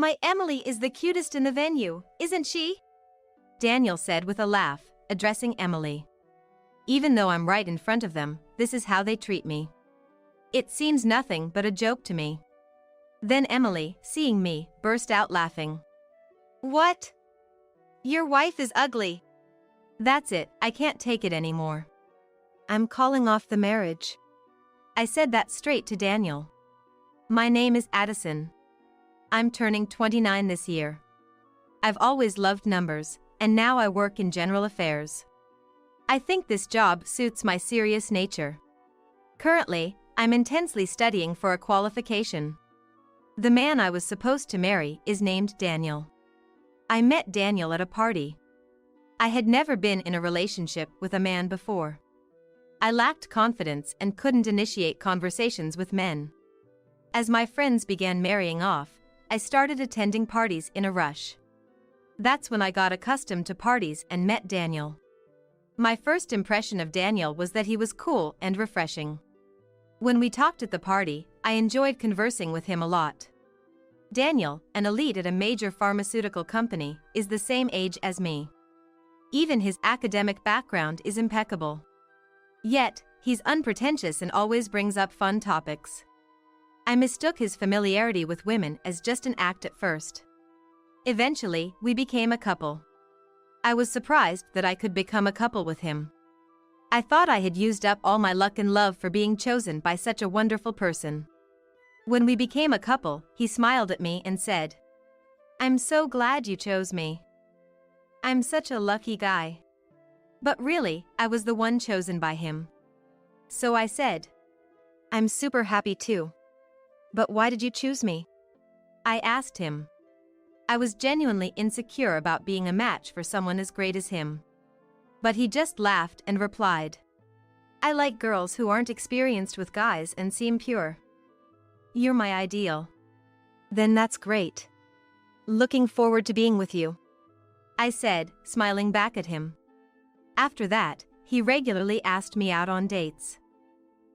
My Emily is the cutest in the venue, isn't she? Daniel said with a laugh, addressing Emily. Even though I'm right in front of them, this is how they treat me. It seems nothing but a joke to me. Then Emily, seeing me, burst out laughing. What? Your wife is ugly. That's it, I can't take it anymore. I'm calling off the marriage. I said that straight to Daniel. My name is Addison. I'm turning 29 this year. I've always loved numbers, and now I work in general affairs. I think this job suits my serious nature. Currently, I'm intensely studying for a qualification. The man I was supposed to marry is named Daniel. I met Daniel at a party. I had never been in a relationship with a man before. I lacked confidence and couldn't initiate conversations with men. As my friends began marrying off, I started attending parties in a rush. That's when I got accustomed to parties and met Daniel. My first impression of Daniel was that he was cool and refreshing. When we talked at the party, I enjoyed conversing with him a lot. Daniel, an elite at a major pharmaceutical company, is the same age as me. Even his academic background is impeccable. Yet, he's unpretentious and always brings up fun topics. I mistook his familiarity with women as just an act at first. Eventually, we became a couple. I was surprised that I could become a couple with him. I thought I had used up all my luck and love for being chosen by such a wonderful person. When we became a couple, he smiled at me and said, "I'm so glad you chose me. I'm such a lucky guy." But really, I was the one chosen by him. So I said, "I'm super happy too. But why did you choose me?" I asked him. I was genuinely insecure about being a match for someone as great as him. But he just laughed and replied, "I like girls who aren't experienced with guys and seem pure. You're my ideal." "Then that's great. Looking forward to being with you," I said, smiling back at him. After that, he regularly asked me out on dates.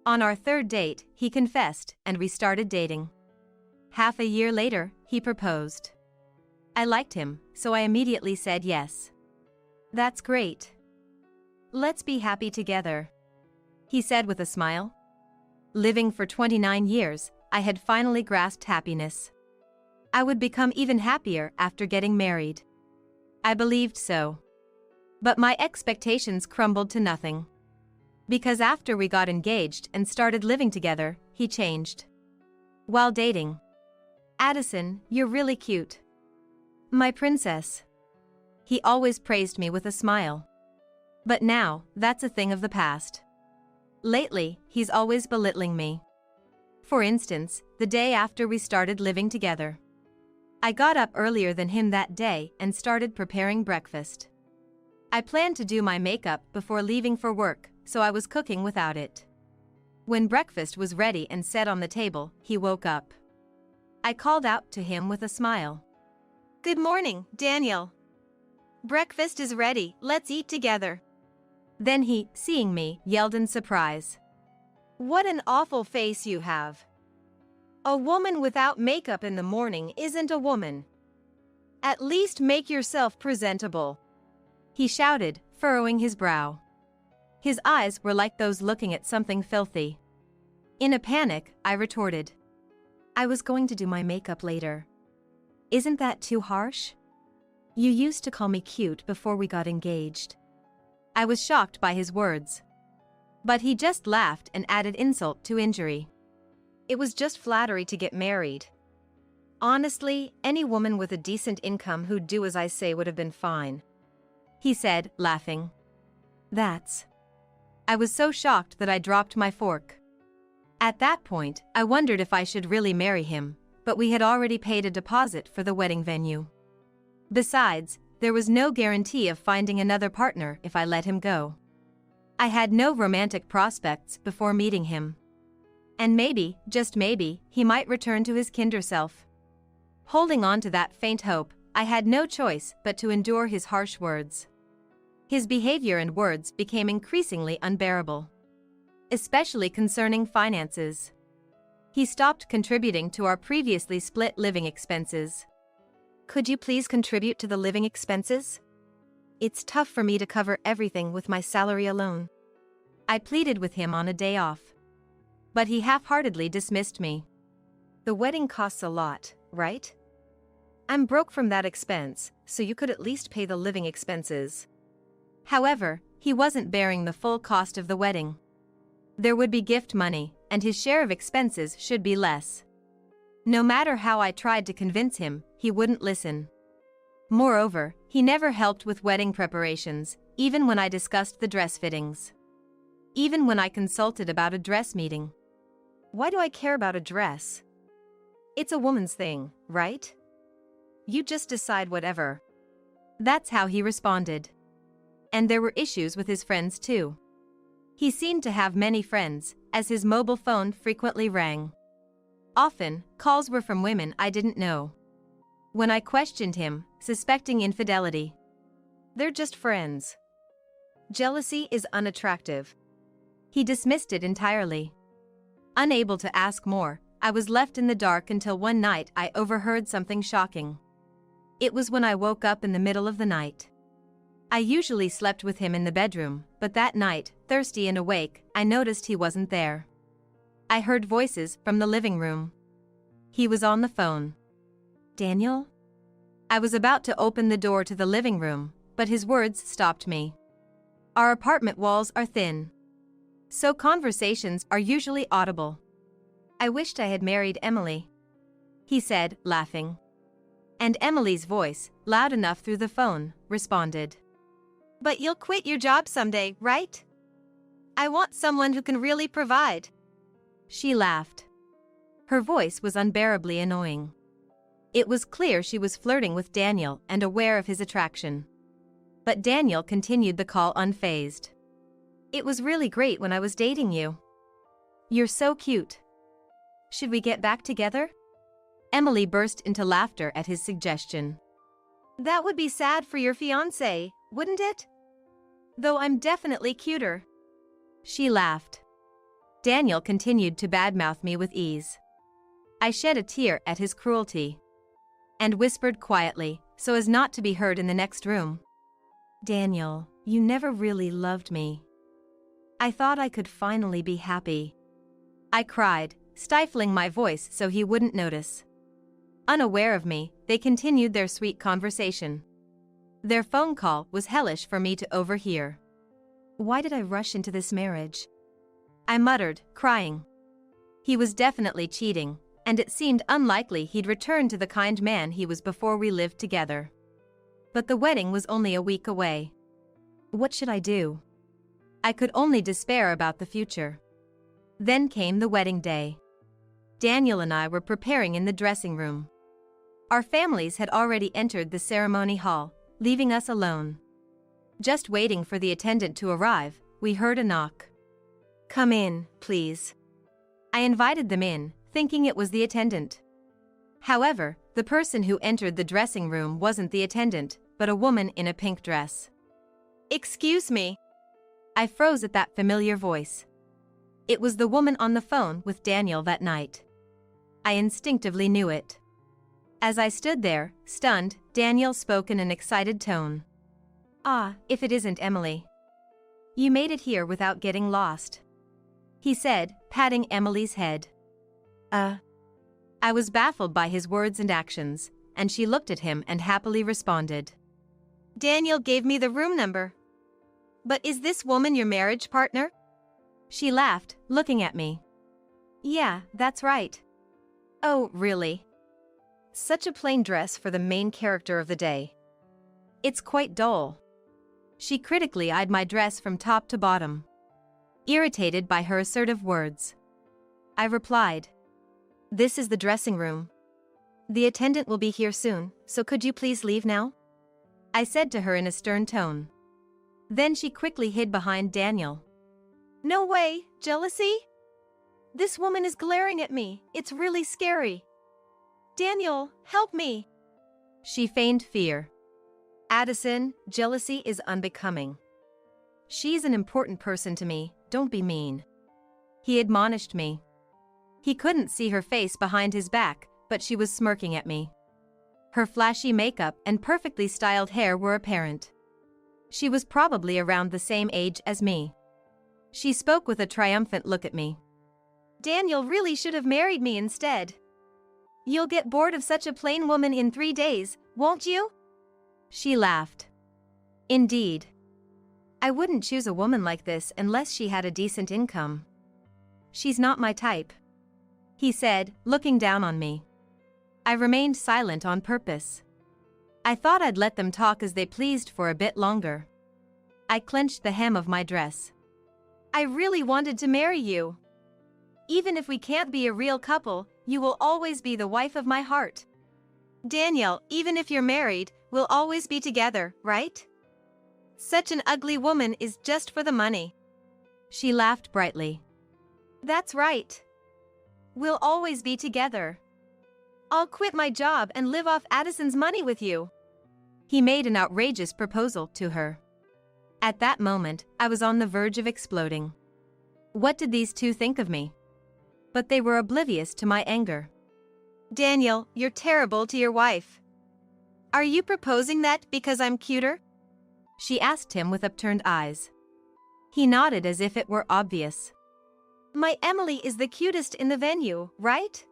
On our third date, he confessed, and we started dating. Half a year later, he proposed. I liked him, so I immediately said yes. "That's great. Let's be happy together," he said with a smile. Living for 29 years, I had finally grasped happiness. I would become even happier after getting married. I believed so. But my expectations crumbled to nothing. Because after we got engaged and started living together, he changed. While dating, "Addison, you're really cute. My princess." He always praised me with a smile. But now, that's a thing of the past. Lately, he's always belittling me. For instance, the day after we started living together. I got up earlier than him that day and started preparing breakfast. I planned to do my makeup before leaving for work, so I was cooking without it. When breakfast was ready and set on the table, he woke up. I called out to him with a smile. "Good morning, Daniel. Breakfast is ready, let's eat together." Then he, seeing me, yelled in surprise. "What an awful face you have. A woman without makeup in the morning isn't a woman. At least make yourself presentable," he shouted, furrowing his brow. His eyes were like those looking at something filthy. In a panic, I retorted, "I was going to do my makeup later. Isn't that too harsh? You used to call me cute before we got engaged." I was shocked by his words. But he just laughed and added insult to injury. "It was just flattery to get married. Honestly, any woman with a decent income who'd do as I say would have been fine," he said, laughing. I was so shocked that I dropped my fork. At that point, I wondered if I should really marry him, but we had already paid a deposit for the wedding venue. Besides, there was no guarantee of finding another partner if I let him go. I had no romantic prospects before meeting him. And maybe, just maybe, he might return to his kinder self. Holding on to that faint hope, I had no choice but to endure his harsh words. His behavior and words became increasingly unbearable. Especially concerning finances. He stopped contributing to our previously split living expenses. Could you please contribute to the living expenses? It's tough for me to cover everything with my salary alone. I pleaded with him on a day off. But he half-heartedly dismissed me. The wedding costs a lot, right? I'm broke from that expense, so you could at least pay the living expenses. However, he wasn't bearing the full cost of the wedding. There would be gift money, and his share of expenses should be less. No matter how I tried to convince him, he wouldn't listen. Moreover, he never helped with wedding preparations, even when I discussed the dress fittings. Even when I consulted about a dress meeting. Why do I care about a dress? It's a woman's thing, right? You just decide whatever. That's how he responded. And there were issues with his friends too. He seemed to have many friends, as his mobile phone frequently rang. Often, calls were from women I didn't know. When I questioned him, suspecting infidelity. They're just friends. Jealousy is unattractive. He dismissed it entirely. Unable to ask more, I was left in the dark until one night I overheard something shocking. It was when I woke up in the middle of the night. I usually slept with him in the bedroom, but that night, thirsty and awake, I noticed he wasn't there. I heard voices from the living room. He was on the phone. Daniel? I was about to open the door to the living room, but his words stopped me. Our apartment walls are thin, so conversations are usually audible. I wished I had married Emily, he said, laughing. And Emily's voice, loud enough through the phone, responded. But you'll quit your job someday, right? I want someone who can really provide. She laughed. Her voice was unbearably annoying. It was clear she was flirting with Daniel and aware of his attraction. But Daniel continued the call unfazed. It was really great when I was dating you. You're so cute. Should we get back together? Emily burst into laughter at his suggestion. That would be sad for your fiancé, wouldn't it? Though I'm definitely cuter. She laughed. Daniel continued to badmouth me with ease. I shed a tear at his cruelty. And whispered quietly, so as not to be heard in the next room. Daniel, you never really loved me. I thought I could finally be happy. I cried, stifling my voice so he wouldn't notice. Unaware of me, they continued their sweet conversation. Their phone call was hellish for me to overhear. Why did I rush into this marriage? I muttered, crying. He was definitely cheating, and it seemed unlikely he'd return to the kind man he was before we lived together. But the wedding was only a week away. What should I do? I could only despair about the future. Then came the wedding day. Daniel and I were preparing in the dressing room. Our families had already entered the ceremony hall, leaving us alone. Just waiting for the attendant to arrive, we heard a knock. Come in, please. I invited them in, thinking it was the attendant. However, the person who entered the dressing room wasn't the attendant, but a woman in a pink dress. Excuse me. I froze at that familiar voice. It was the woman on the phone with Daniel that night. I instinctively knew it. As I stood there, stunned, Daniel spoke in an excited tone. Ah, if it isn't Emily. You made it here without getting lost. He said, patting Emily's head. I was baffled by his words and actions, and she looked at him and happily responded. Daniel gave me the room number. But is this woman your marriage partner? She laughed, looking at me. Yeah, that's right. Oh, really? Such a plain dress for the main character of the day. It's quite dull. She critically eyed my dress from top to bottom, irritated by her assertive words. I replied, This is the dressing room. The attendant will be here soon, so could you please leave now? I said to her in a stern tone. Then she quickly hid behind Daniel. No way, jealousy? This woman is glaring at me, it's really scary. Daniel, help me. She feigned fear. Addison, jealousy is unbecoming. She's an important person to me, don't be mean. He admonished me. He couldn't see her face behind his back, but she was smirking at me. Her flashy makeup and perfectly styled hair were apparent. She was probably around the same age as me. She spoke with a triumphant look at me. Daniel really should have married me instead. You'll get bored of such a plain woman in 3 days, won't you? She laughed. Indeed. I wouldn't choose a woman like this unless she had a decent income. She's not my type, he said, looking down on me. I remained silent on purpose. I thought I'd let them talk as they pleased for a bit longer. I clenched the hem of my dress. I really wanted to marry you. Even if we can't be a real couple, you will always be the wife of my heart. Daniel, even if you're married, we'll always be together, right? Such an ugly woman is just for the money. She laughed brightly. That's right. We'll always be together. I'll quit my job and live off Addison's money with you. He made an outrageous proposal to her. At that moment, I was on the verge of exploding. What did these two think of me? But they were oblivious to my anger. Daniel, you're terrible to your wife. Are you proposing that because I'm cuter? She asked him with upturned eyes. He nodded as if it were obvious. My Emily is the cutest in the venue, right?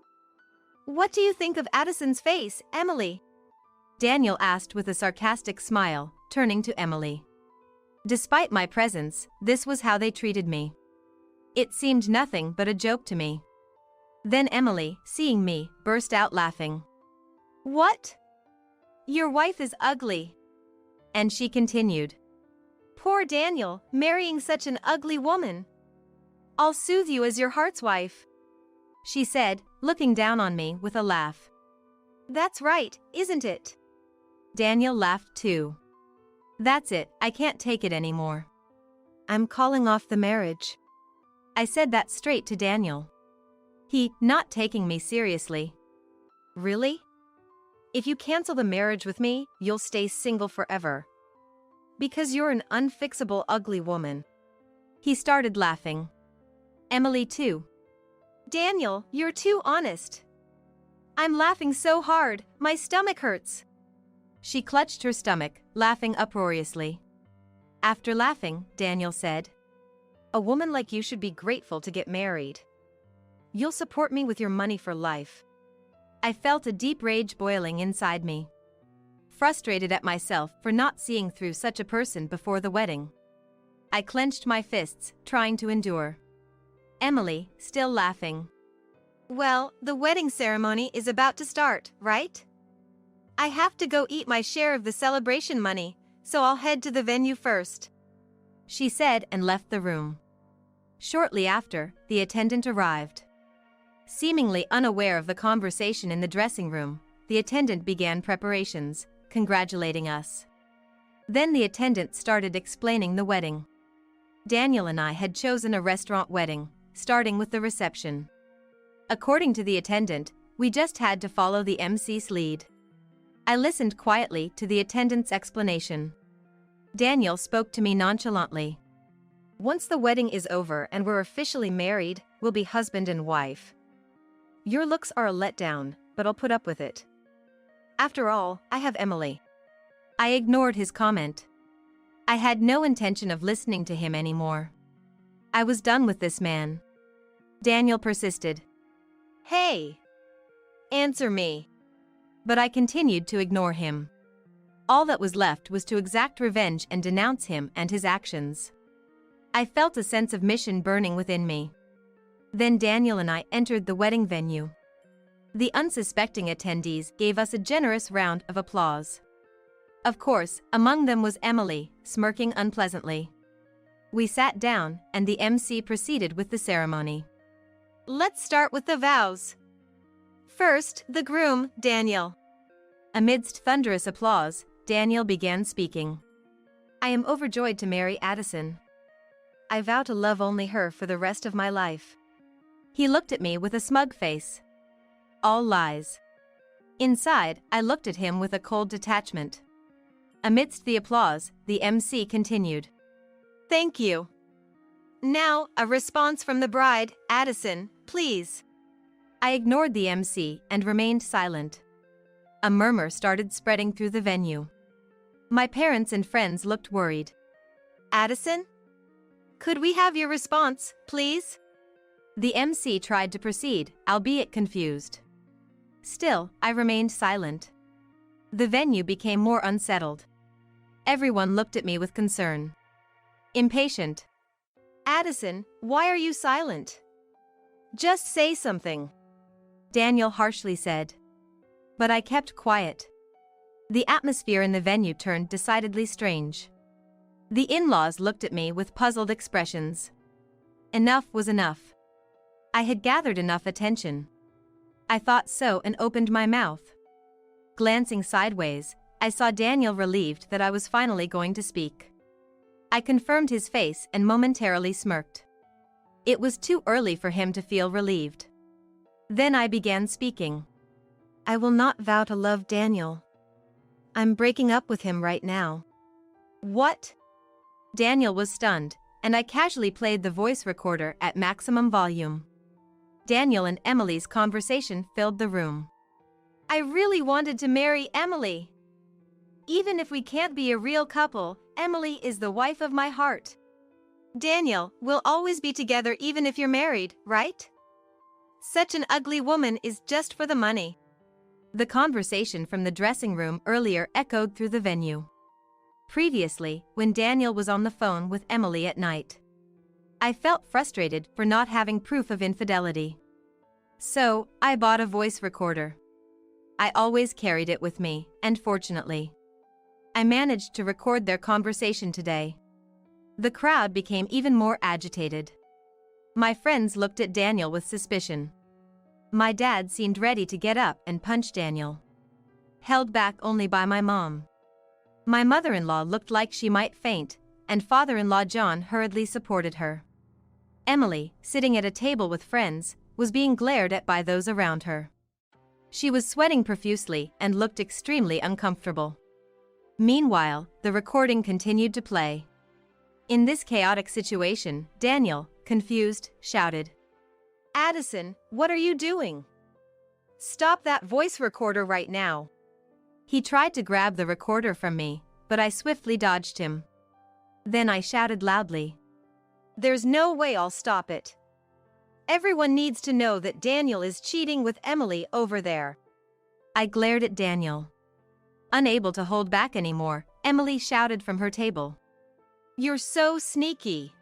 What do you think of Addison's face, Emily? Daniel asked with a sarcastic smile, turning to Emily. Despite my presence, this was how they treated me. It seemed nothing but a joke to me. Then Emily, seeing me, burst out laughing. What? Your wife is ugly. And she continued. Poor Daniel, marrying such an ugly woman. I'll soothe you as your heart's wife, she said, looking down on me with a laugh. That's right, isn't it? Daniel laughed too. That's it, I can't take it anymore. I'm calling off the marriage. I said that straight to Daniel. He, not taking me seriously. Really? If you cancel the marriage with me, you'll stay single forever. Because you're an unfixable ugly woman. He started laughing. Emily too. Daniel, you're too honest. I'm laughing so hard, my stomach hurts. She clutched her stomach, laughing uproariously. After laughing, Daniel said, a woman like you should be grateful to get married. You'll support me with your money for life. I felt a deep rage boiling inside me. Frustrated at myself for not seeing through such a person before the wedding. I clenched my fists, trying to endure. Emily, still laughing. Well, the wedding ceremony is about to start, right? I have to go eat my share of the celebration money, so I'll head to the venue first, she said and left the room. Shortly after, the attendant arrived. Seemingly unaware of the conversation in the dressing room, the attendant began preparations, congratulating us. Then the attendant started explaining the wedding. Daniel and I had chosen a restaurant wedding, starting with the reception. According to the attendant, we just had to follow the MC's lead. I listened quietly to the attendant's explanation. Daniel spoke to me nonchalantly. Once the wedding is over and we're officially married, we'll be husband and wife. Your looks are a letdown, but I'll put up with it. After all, I have Emily. I ignored his comment. I had no intention of listening to him anymore. I was done with this man. Daniel persisted. Hey! Answer me. But I continued to ignore him. All that was left was to exact revenge and denounce him and his actions. I felt a sense of mission burning within me. Then Daniel and I entered the wedding venue. The unsuspecting attendees gave us a generous round of applause. Of course, among them was Emily, smirking unpleasantly. We sat down, and the MC proceeded with the ceremony. Let's start with the vows. First, the groom, Daniel. Amidst thunderous applause, Daniel began speaking. I am overjoyed to marry Addison. I vow to love only her for the rest of my life. He looked at me with a smug face. All lies. Inside, I looked at him with a cold detachment. Amidst the applause, the MC continued. Thank you. Now, a response from the bride, Addison, please. I ignored the MC and remained silent. A murmur started spreading through the venue. My parents and friends looked worried. Addison? Could we have your response, please? The MC tried to proceed, albeit confused. Still, I remained silent. The venue became more unsettled. Everyone looked at me with concern. Impatient. Addison, why are you silent? Just say something. Daniel harshly said. But I kept quiet. The atmosphere in the venue turned decidedly strange. The in-laws looked at me with puzzled expressions. Enough was enough. I had gathered enough attention. I thought so and opened my mouth. Glancing sideways, I saw Daniel relieved that I was finally going to speak. I confirmed his face and momentarily smirked. It was too early for him to feel relieved. Then I began speaking. I will not vow to love Daniel. I'm breaking up with him right now. What? Daniel was stunned, and I casually played the voice recorder at maximum volume. Daniel and Emily's conversation filled the room. I really wanted to marry Emily. Even if we can't be a real couple, Emily is the wife of my heart. Daniel, we'll always be together even if you're married, right? Such an ugly woman is just for the money. The conversation from the dressing room earlier echoed through the venue. Previously, when Daniel was on the phone with Emily at night, I felt frustrated for not having proof of infidelity. So, I bought a voice recorder. I always carried it with me, and fortunately, I managed to record their conversation today. The crowd became even more agitated. My friends looked at Daniel with suspicion. My dad seemed ready to get up and punch Daniel, held back only by my mom. My mother-in-law looked like she might faint, and father-in-law John hurriedly supported her. Emily, sitting at a table with friends, was being glared at by those around her. She was sweating profusely and looked extremely uncomfortable. Meanwhile, the recording continued to play. In this chaotic situation, Daniel, confused, shouted, Addison, what are you doing? Stop that voice recorder right now. He tried to grab the recorder from me, but I swiftly dodged him. Then I shouted loudly, There's no way I'll stop it. Everyone needs to know that Daniel is cheating with Emily over there. I glared at Daniel. Unable to hold back anymore, Emily shouted from her table, You're so sneaky.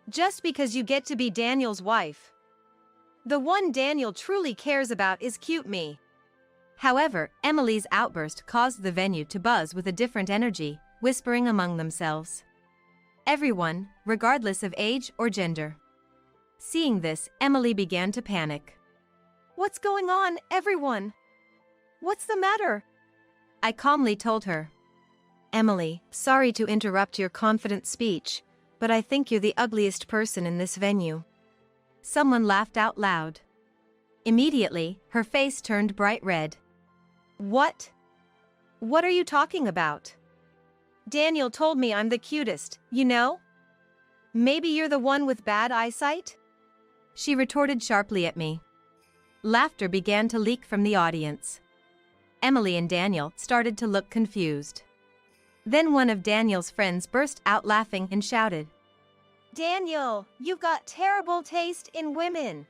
Just because you get to be Daniel's wife. The one Daniel truly cares about is cute me. However, Emily's outburst caused the venue to buzz with a different energy, whispering among themselves. Everyone, regardless of age or gender. Seeing this, Emily began to panic. What's going on, everyone? What's the matter? I calmly told her. Emily, sorry to interrupt your confident speech, but I think you're the ugliest person in this venue. Someone laughed out loud. Immediately, her face turned bright red. What? What are you talking about? Daniel told me I'm the cutest, you know? Maybe you're the one with bad eyesight? She retorted sharply at me. Laughter began to leak from the audience. Emily and Daniel started to look confused. Then one of Daniel's friends burst out laughing and shouted, Daniel, you've got terrible taste in women.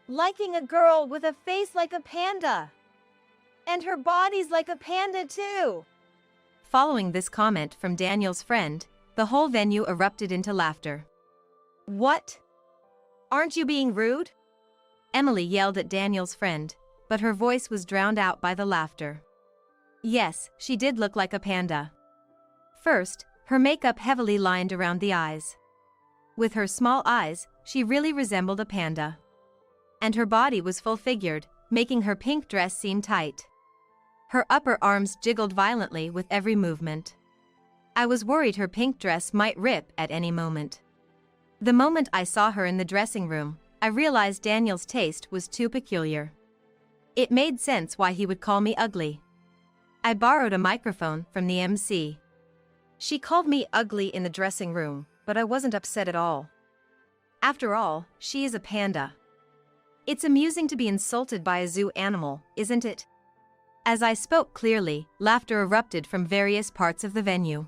Liking a girl with a face like a panda. And her body's like a panda too. Following this comment from Daniel's friend, the whole venue erupted into laughter. What? Aren't you being rude? Emily yelled at Daniel's friend, but her voice was drowned out by the laughter. Yes, she did look like a panda. First, her makeup heavily lined around the eyes. With her small eyes, she really resembled a panda. And her body was full-figured, making her pink dress seem tight. Her upper arms jiggled violently with every movement. I was worried her pink dress might rip at any moment. The moment I saw her in the dressing room, I realized Daniel's taste was too peculiar. It made sense why he would call me ugly. I borrowed a microphone from the MC. She called me ugly in the dressing room, but I wasn't upset at all. After all, she is a panda. It's amusing to be insulted by a zoo animal, isn't it? As I spoke clearly, laughter erupted from various parts of the venue.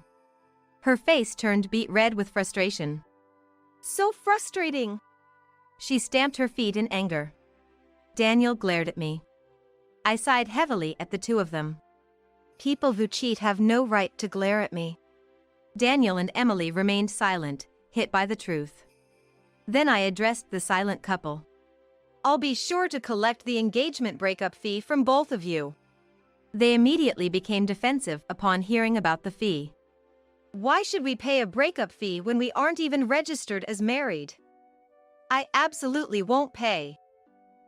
Her face turned beet red with frustration. So frustrating. She stamped her feet in anger. Daniel glared at me. I sighed heavily at the two of them. People who cheat have no right to glare at me. Daniel and Emily remained silent, hit by the truth. Then I addressed the silent couple. I'll be sure to collect the engagement breakup fee from both of you. They immediately became defensive upon hearing about the fee. Why should we pay a breakup fee when we aren't even registered as married? I absolutely won't pay.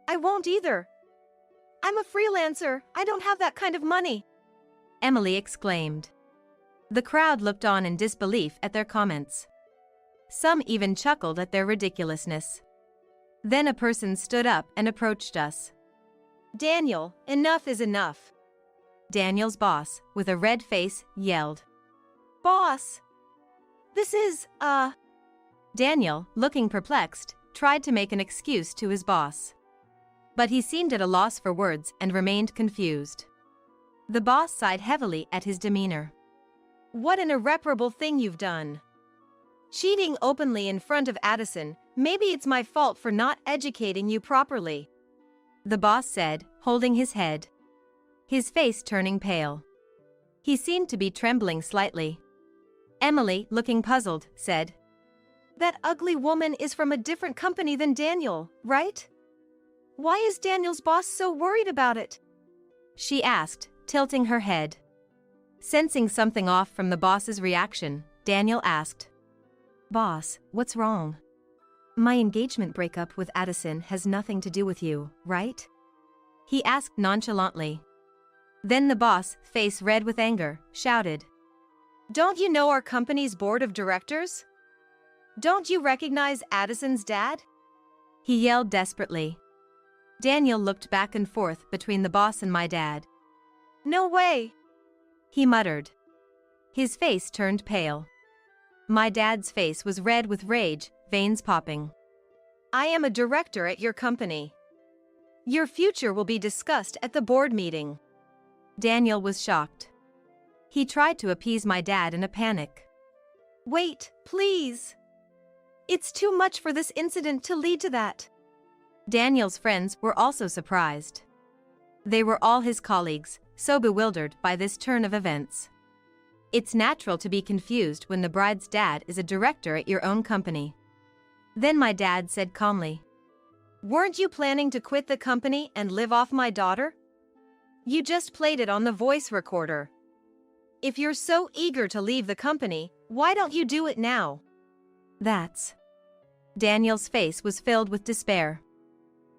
I won't either. I'm a freelancer. I don't have that kind of money, Emily exclaimed. The crowd looked on in disbelief at their comments. Some even chuckled at their ridiculousness. Then a person stood up and approached us. Daniel, enough is enough. Daniel's boss, with a red face, yelled. Boss! This is, Daniel, looking perplexed, tried to make an excuse to his boss. But he seemed at a loss for words and remained confused. The boss sighed heavily at his demeanor. What an irreparable thing you've done. Cheating openly in front of Addison. Maybe it's my fault for not educating you properly, the boss said, holding his head. His face turning pale. He seemed to be trembling slightly. Emily, looking puzzled, said, That ugly woman is from a different company than Daniel, right? Why is Daniel's boss so worried about it? She asked, tilting her head. Sensing something off from the boss's reaction, Daniel asked, Boss, what's wrong? My engagement breakup with Addison has nothing to do with you, right? He asked nonchalantly. Then the boss, face red with anger, shouted, Don't you know our company's board of directors? Don't you recognize Addison's dad? He yelled desperately. Daniel looked back and forth between the boss and my dad. No way, he muttered. His face turned pale. My dad's face was red with rage, veins popping. I am a director at your company. Your future will be discussed at the board meeting. Daniel was shocked. He tried to appease my dad in a panic. Wait, please. It's too much for this incident to lead to that. Daniel's friends were also surprised. They were all his colleagues, so bewildered by this turn of events. It's natural to be confused when the bride's dad is a director at your own company. Then my dad said calmly, Weren't you planning to quit the company and live off my daughter? You just played it on the voice recorder. If you're so eager to leave the company, why don't you do it now? That's... Daniel's face was filled with despair.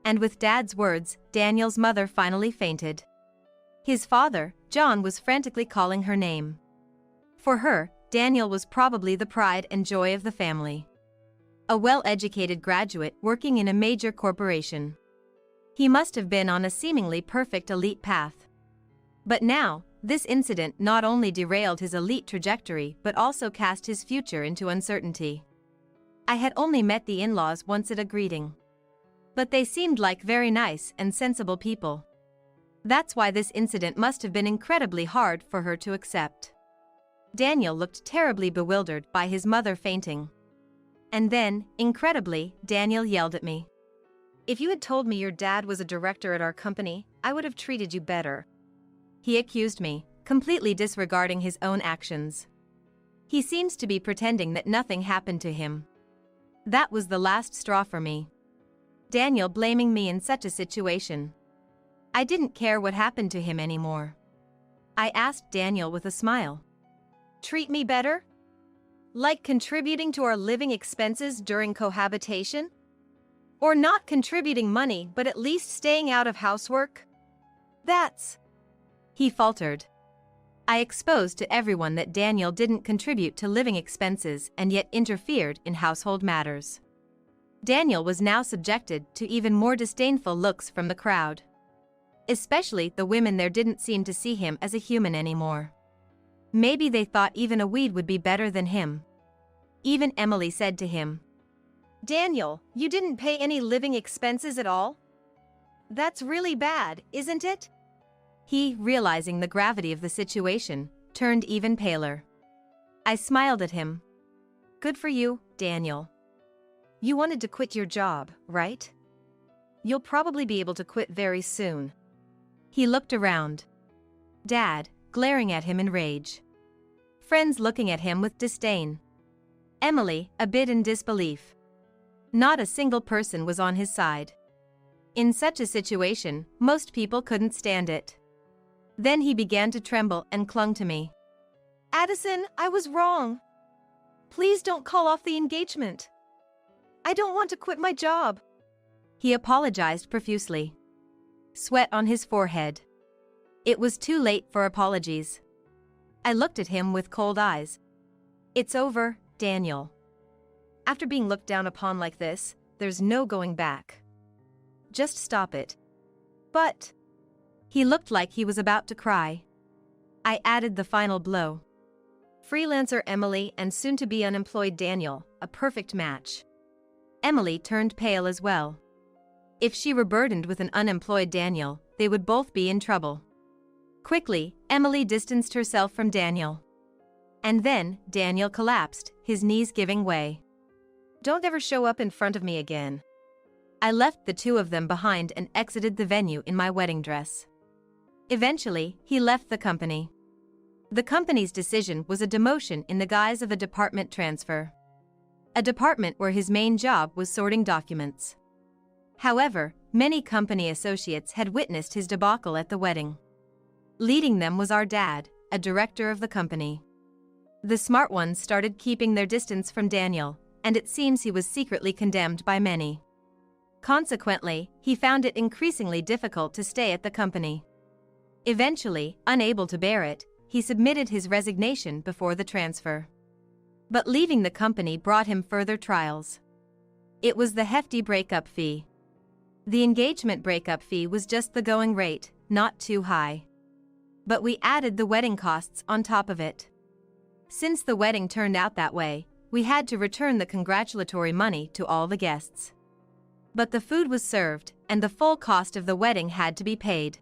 And with Dad's words, Daniel's mother finally fainted. His father, John, was frantically calling her name. For her, Daniel was probably the pride and joy of the family. A well-educated graduate working in a major corporation. He must have been on a seemingly perfect elite path. But now, this incident not only derailed his elite trajectory but also cast his future into uncertainty. I had only met the in-laws once at a greeting. But they seemed like very nice and sensible people. That's why this incident must have been incredibly hard for her to accept. Daniel looked terribly bewildered by his mother fainting. And then, incredibly, Daniel yelled at me. If you had told me your dad was a director at our company, I would have treated you better. He accused me, completely disregarding his own actions. He seems to be pretending that nothing happened to him. That was the last straw for me. Daniel blaming me in such a situation. I didn't care what happened to him anymore. I asked Daniel with a smile. Treat me better? Like contributing to our living expenses during cohabitation? Or not contributing money but at least staying out of housework? That's... He faltered. I exposed to everyone that Daniel didn't contribute to living expenses and yet interfered in household matters. Daniel was now subjected to even more disdainful looks from the crowd. Especially the women there didn't seem to see him as a human anymore. Maybe they thought even a weed would be better than him. Even Emily said to him, Daniel, you didn't pay any living expenses at all? That's really bad, isn't it? He, realizing the gravity of the situation, turned even paler. I smiled at him. Good for you, Daniel. You wanted to quit your job, right? You'll probably be able to quit very soon. He looked around. Dad, glaring at him in rage. Friends looking at him with disdain. Emily, a bit in disbelief. Not a single person was on his side. In such a situation, most people couldn't stand it. Then he began to tremble and clung to me. Addison, I was wrong. Please don't call off the engagement. I don't want to quit my job. He apologized profusely. Sweat on his forehead. It was too late for apologies. I looked at him with cold eyes. It's over, Daniel. After being looked down upon like this, there's no going back. Just stop it. But... He looked like he was about to cry. I added the final blow. Freelancer Emily and soon-to-be unemployed Daniel, a perfect match. Emily turned pale as well. If she were burdened with an unemployed Daniel, they would both be in trouble. Quickly, Emily distanced herself from Daniel. And then, Daniel collapsed, his knees giving way. Don't ever show up in front of me again. I left the two of them behind and exited the venue in my wedding dress. Eventually, he left the company. The company's decision was a demotion in the guise of a department transfer. A department where his main job was sorting documents. However, many company associates had witnessed his debacle at the wedding. Leading them was our dad, a director of the company. The smart ones started keeping their distance from Daniel, and it seems he was secretly condemned by many. Consequently, he found it increasingly difficult to stay at the company. Eventually, unable to bear it, he submitted his resignation before the transfer. But leaving the company brought him further trials. It was the hefty breakup fee. The engagement breakup fee was just the going rate, not too high. But we added the wedding costs on top of it. Since the wedding turned out that way, we had to return the congratulatory money to all the guests. But the food was served, and the full cost of the wedding had to be paid.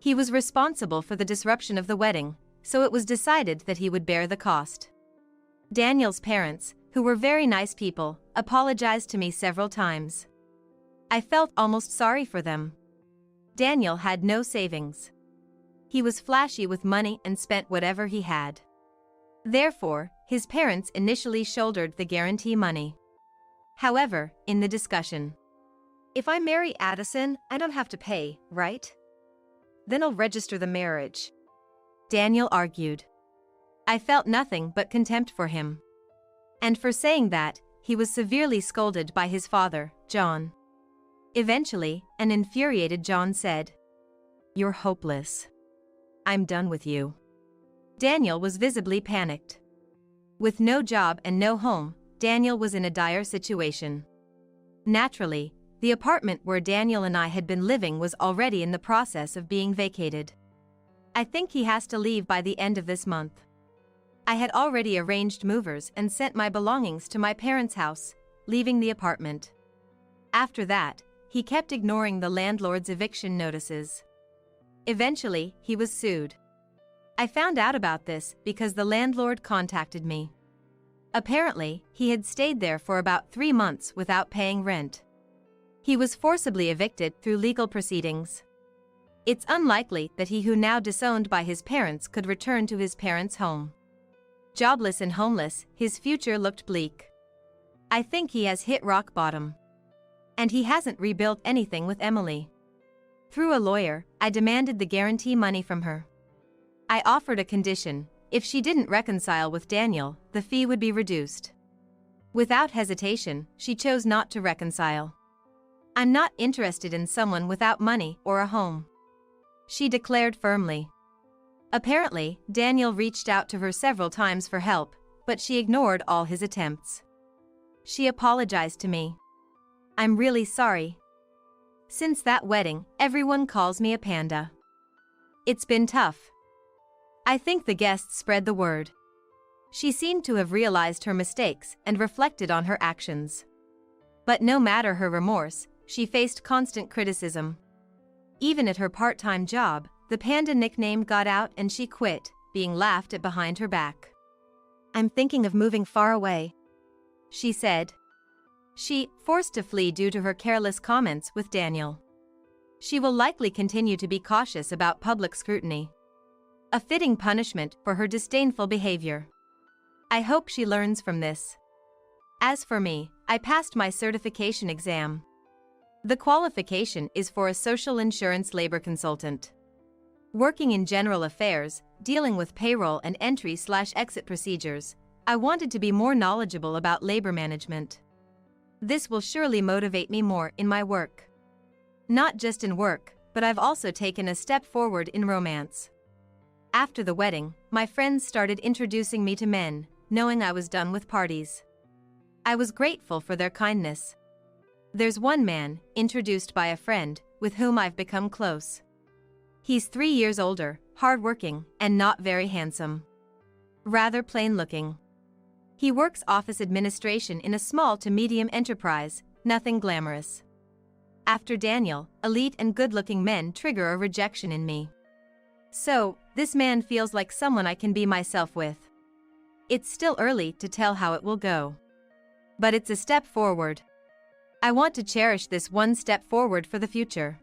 He was responsible for the disruption of the wedding, so it was decided that he would bear the cost. Daniel's parents, who were very nice people, apologized to me several times. I felt almost sorry for them. Daniel had no savings. He was flashy with money and spent whatever he had. Therefore, his parents initially shouldered the guarantee money. However, in the discussion, if I marry Addison, I don't have to pay, right? Then I'll register the marriage. Daniel argued. I felt nothing but contempt for him. And for saying that, he was severely scolded by his father, John. Eventually, an infuriated John said, "You're hopeless. I'm done with you." Daniel was visibly panicked. With no job and no home, Daniel was in a dire situation. Naturally, the apartment where Daniel and I had been living was already in the process of being vacated. I think he has to leave by the end of this month. I had already arranged movers and sent my belongings to my parents' house, leaving the apartment. After that, he kept ignoring the landlord's eviction notices. Eventually, he was sued. I found out about this because the landlord contacted me. Apparently, he had stayed there for about 3 months without paying rent. He was forcibly evicted through legal proceedings. It's unlikely that he who now disowned by his parents could return to his parents' home. Jobless and homeless, his future looked bleak. I think he has hit rock bottom. And he hasn't rebuilt anything with Emily. Through a lawyer, I demanded the guarantee money from her. I offered a condition: if she didn't reconcile with Daniel, the fee would be reduced. Without hesitation, she chose not to reconcile. I'm not interested in someone without money or a home, she declared firmly. Apparently, Daniel reached out to her several times for help, but she ignored all his attempts. She apologized to me. I'm really sorry. Since that wedding, everyone calls me a panda. It's been tough. I think the guests spread the word. She seemed to have realized her mistakes and reflected on her actions. But no matter her remorse, she faced constant criticism. Even at her part-time job, The panda nickname got out and she quit, being laughed at behind her back. I'm thinking of moving far away, she said. She, forced to flee due to her careless comments with Daniel. She will likely continue to be cautious about public scrutiny. A fitting punishment for her disdainful behavior. I hope she learns from this. As for me, I passed my certification exam. The qualification is for a social insurance labor consultant. Working in general affairs, dealing with payroll and entry/exit procedures, I wanted to be more knowledgeable about labor management. This will surely motivate me more in my work. Not just in work, but I've also taken a step forward in romance. After the wedding, my friends started introducing me to men, knowing I was done with parties. I was grateful for their kindness. There's one man, introduced by a friend, with whom I've become close. He's 3 years older, hardworking, and not very handsome. Rather plain-looking. He works office administration in a small to medium enterprise, nothing glamorous. After Daniel, elite and good-looking men trigger a rejection in me. So, this man feels like someone I can be myself with. It's still early to tell how it will go. But it's a step forward. I want to cherish this one step forward for the future.